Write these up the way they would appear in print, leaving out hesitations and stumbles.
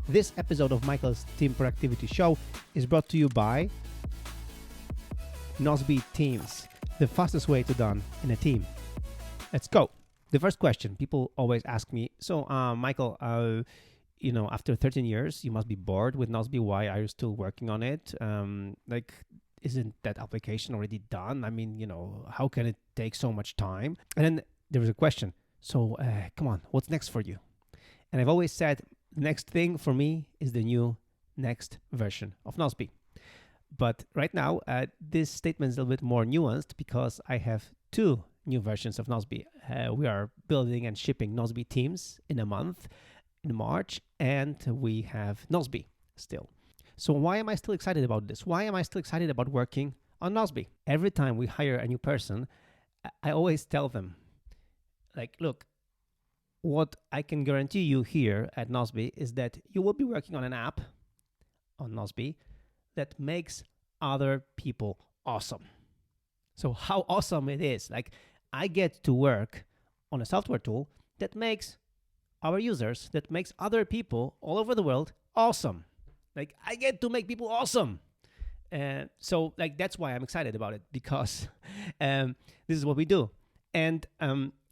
This episode of Michael's Team Productivity Show is brought to you by Nozbe Teams, the fastest way to done in a team. Let's go. The first question people always ask me, Michael, after 13 years, you must be bored with Nozbe. Why are you still working on it? Isn't that application already done? I mean, how can it take so much time? And then there was a question. So come on, what's next for you? And I've always said, the next thing for me is the new next version of Nozbe. But right now, this statement is a little bit more nuanced because I have two new versions of Nozbe. We are building and shipping Nozbe Teams in a month, in March, and we have Nozbe still. So why am I still excited about this? Why am I still excited about working on Nozbe? Every time we hire a new person, I always tell them, look, what I can guarantee you here at Nozbe is that you will be working on an app on Nozbe that makes other people awesome. So how awesome it is. I get to work on a software tool that makes our users, that makes other people all over the world awesome. I get to make people awesome. So that's why I'm excited about it, because this is what we do. And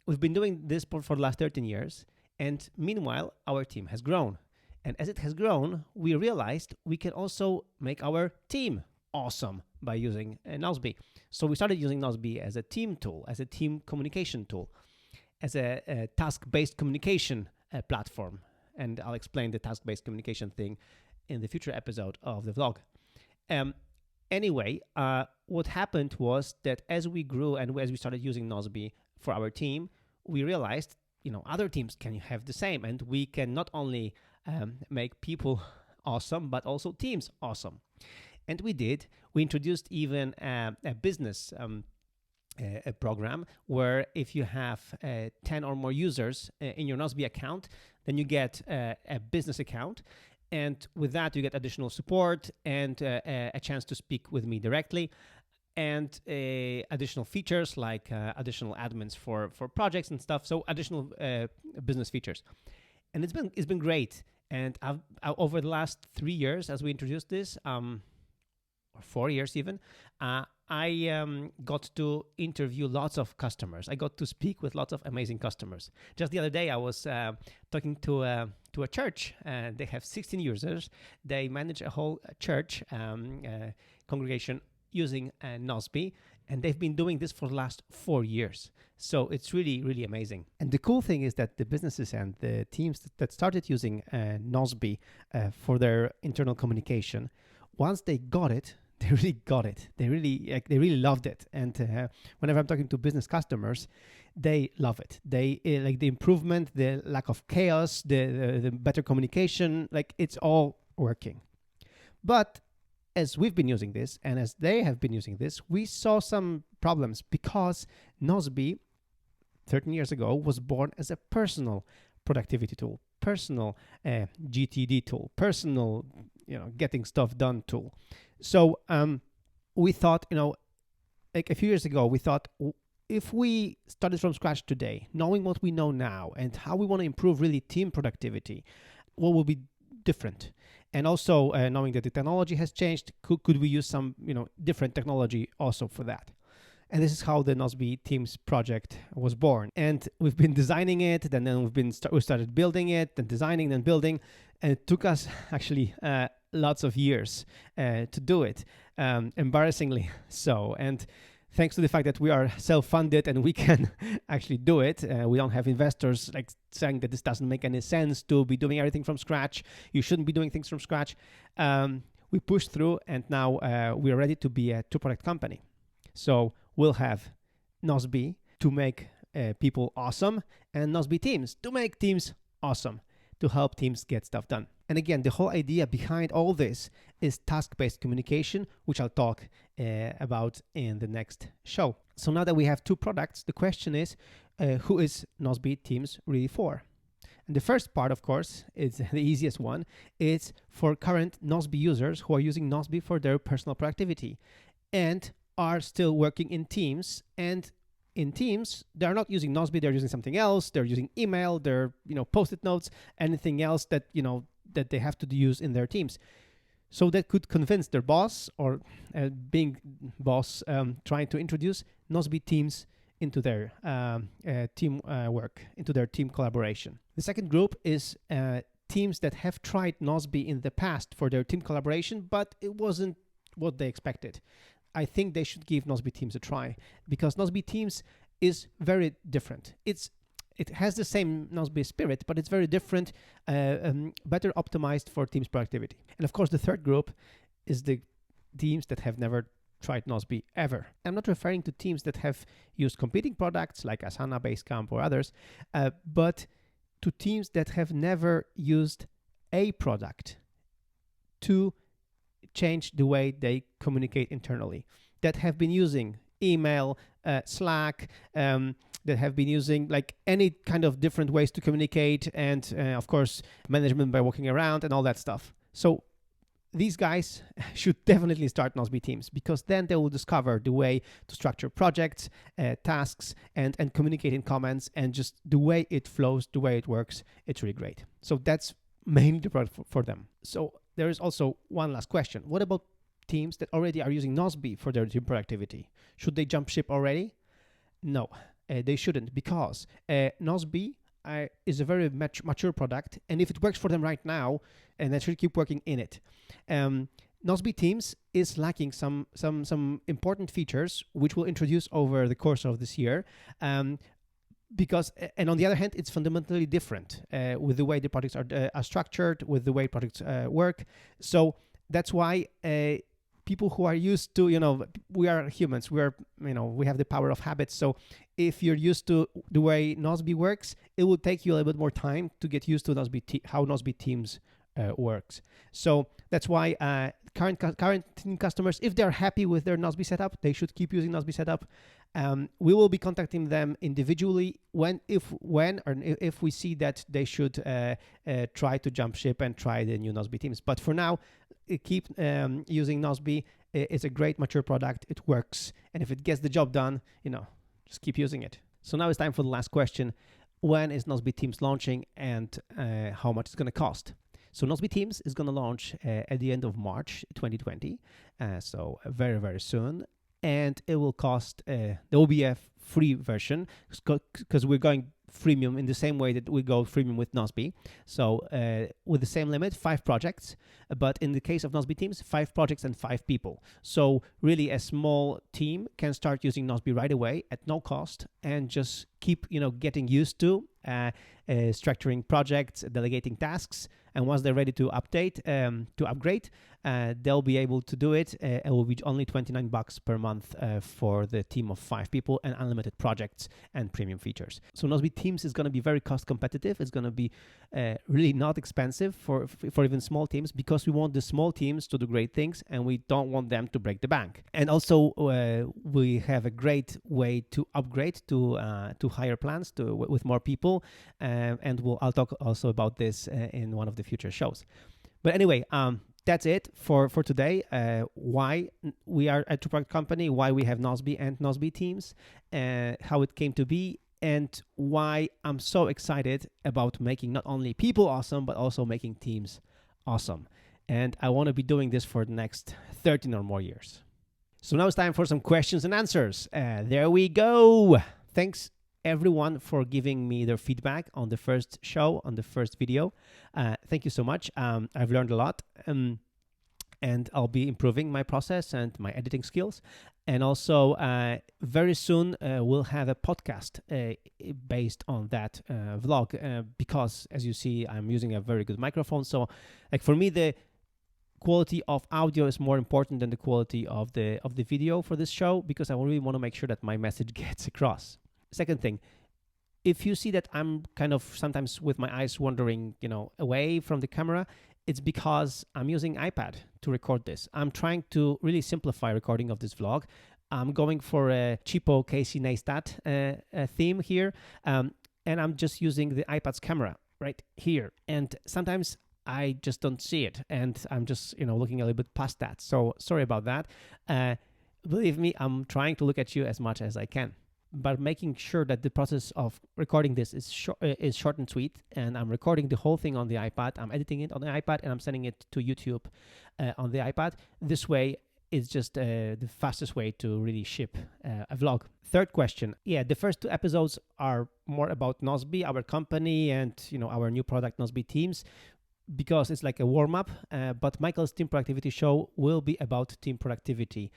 we've been doing this for the last 13 years. And meanwhile, our team has grown. And as it has grown, we realized we can also make our team awesome by using Nozbe. So we started using Nozbe as a team tool, as a team communication tool, as a task-based communication platform. And I'll explain the task-based communication thing in the future episode of the vlog. Anyway, what happened was that as we grew and as we started using Nozbe for our team, we realized, other teams can have the same, and we can not only make people awesome, but also teams awesome. And we did. We introduced even a business a program where if you have 10 or more users in your Nozbe account, then you get a business account. And with that, you get additional support and a chance to speak with me directly, and additional features like additional admins for projects and stuff. So additional business features. And it's been great. And I've over the last 3 years, as we introduced this, or 4 years even, I got to interview lots of customers. I got to speak with lots of amazing customers. Just the other day, I was talking to a church, and they have 16 users. They manage a whole church congregation using Nozbe, and they've been doing this for the last 4 years. So it's really, really amazing. And the cool thing is that the businesses and the teams that started using Nozbe for their internal communication, once they got it, they really got it. They really loved it. And whenever I'm talking to business customers, they love it. They like the improvement, the lack of chaos, the better communication. It's all working. But as we've been using this, and as they have been using this, we saw some problems because Nozbe, 13 years ago, was born as a personal productivity tool, personal GTD tool, personal getting stuff done tool. So we thought, a few years ago, we thought, if we started from scratch today, knowing what we know now and how we want to improve really team productivity, what will be different? And also knowing that the technology has changed, could we use some different technology also for that? And this is how the Nozbe Teams project was born. And we've been designing it, and then we started building it, then designing, then building, and it took us actually lots of years to do it, embarrassingly so. And thanks to the fact that we are self-funded and we can actually do it, we don't have investors saying that this doesn't make any sense to be doing everything from scratch. You shouldn't be doing things from scratch. We pushed through, and now we are ready to be a two-product company. So we'll have Nozbe to make people awesome, and Nozbe Teams to make teams awesome, to help teams get stuff done. And again, the whole idea behind all this is task-based communication, which I'll talk about in the next show. So now that we have two products, the question is, who is Nozbe Teams really for? And the first part, of course, is the easiest one. It's for current Nozbe users who are using Nozbe for their personal productivity and are still working in teams. And in teams, they're not using Nozbe, they're using something else. They're using email, they're, Post-it notes, anything else that, that they have to use in their teams. So that could convince their boss or being boss trying to introduce Nozbe Teams into their team work, into their team collaboration. The second group is teams that have tried Nozbe in the past for their team collaboration, but it wasn't what they expected. I think they should give Nozbe Teams a try, because Nozbe Teams is very different. It has the same Nozbe spirit, but it's very different, better optimized for teams productivity. And of course, the third group is the teams that have never tried Nozbe ever. I'm not referring to teams that have used competing products like Asana, Basecamp, or others, but to teams that have never used a product to change the way they communicate internally, that have been using email, Slack, that have been using like any kind of different ways to communicate, and of course management by walking around and all that stuff. So these guys should definitely start Nozbe Teams, because then they will discover the way to structure projects, tasks, and communicate in comments, and just the way it flows, the way it works. It's really great. So that's mainly the product for them. So there is also one last question. What about teams that already are using Nozbe for their team productivity? Should they jump ship already? No, they shouldn't, because Nozbe is a very mature product, and if it works for them right now, and they should keep working in it. Nozbe Teams is lacking some important features, which we'll introduce over the course of this year. Because, and on the other hand, it's fundamentally different with the way the projects are structured, with the way projects work. So that's why people who are used to, we are humans, we have the power of habits. So if you're used to the way Nozbe works, it will take you a little bit more time to get used to how Nozbe Teams works. So that's why current team customers, if they're happy with their Nozbe setup, they should keep using Nozbe setup. We will be contacting them individually if we see that they should try to jump ship and try the new Nozbe Teams. But for now, keep using Nozbe. It's a great mature product. It works, and if it gets the job done, just keep using it. So now it's time for the last question: when is Nozbe Teams launching, and how much it's going to cost? So Nozbe Teams is going to launch at the end of March 2020, so very, very soon. And it will cost, there will be a free version, because we're going freemium in the same way that we go freemium with Nozbe. So with the same limit, 5 projects. But in the case of Nozbe Teams, 5 projects and 5 people. So really a small team can start using Nozbe right away at no cost, and just keep, getting used to structuring projects, delegating tasks. And once they're ready to upgrade, they'll be able to do it. It will be only $29 per month for the team of 5 people, and unlimited projects and premium features. So Nozbe Teams is going to be very cost competitive. It's going to be really not expensive for even small teams, because we want the small teams to do great things, and we don't want them to break the bank. And also we have a great way to upgrade to higher plans with more people, and I'll talk also about this in one of the future shows. But anyway, that's it for today. Why we are a two-product company, why we have Nozbe and Nozbe Teams, how it came to be, and why I'm so excited about making not only people awesome, but also making teams awesome. And I want to be doing this for the next 13 or more years. So now it's time for some questions and answers. There we go. Thanks everyone for giving me their feedback on the first show, on the first video. Thank you so much. I've learned a lot, and I'll be improving my process and my editing skills. And also very soon we'll have a podcast based on that vlog, because as you see, I'm using a very good microphone. So like for me, the quality of audio is more important than the quality of the video for this show, because I really want to make sure that my message gets across. Second thing, if you see that I'm kind of sometimes with my eyes wandering, away from the camera, it's because I'm using iPad to record this. I'm trying to really simplify recording of this vlog. I'm going for a cheapo Casey Neistat theme here, and I'm just using the iPad's camera right here. And sometimes I just don't see it, and I'm just, looking a little bit past that. So sorry about that. Believe me, I'm trying to look at you as much as I can. but making sure that the process of recording this is short and sweet. And I'm recording the whole thing on the iPad. I'm editing it on the iPad, and I'm sending it to YouTube on the iPad. This way, it's just the fastest way to really ship a vlog. Third question. Yeah, the first 2 episodes are more about Nozbe, our company, and our new product, Nozbe Teams, because it's like a warm-up. But Michael's Team Productivity Show will be about team productivity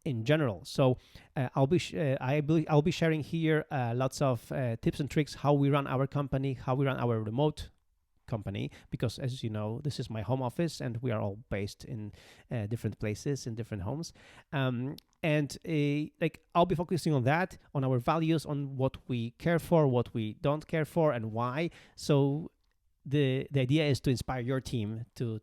in general. So I'll be sharing here lots of tips and tricks, how we run our company, how we run our remote company, because as you know, this is my home office and we are all based in different places, in different homes. I'll be focusing on that, on our values, on what we care for, what we don't care for, and why. So the idea is to inspire your team to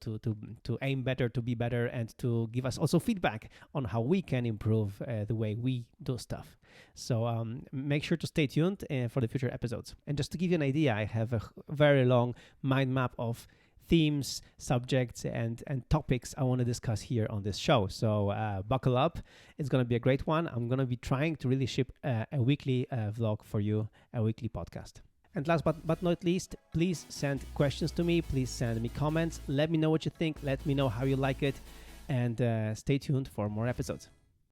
aim better, to be better, and to give us also feedback on how we can improve the way we do stuff. So make sure to stay tuned for the future episodes. And just to give you an idea, I have a very long mind map of themes, subjects, and topics I want to discuss here on this show. So buckle up. It's going to be a great one. I'm going to be trying to really ship a weekly vlog for you, a weekly podcast. And last but not least, please send questions to me. Please send me comments. Let me know what you think. Let me know how you like it. And stay tuned for more episodes.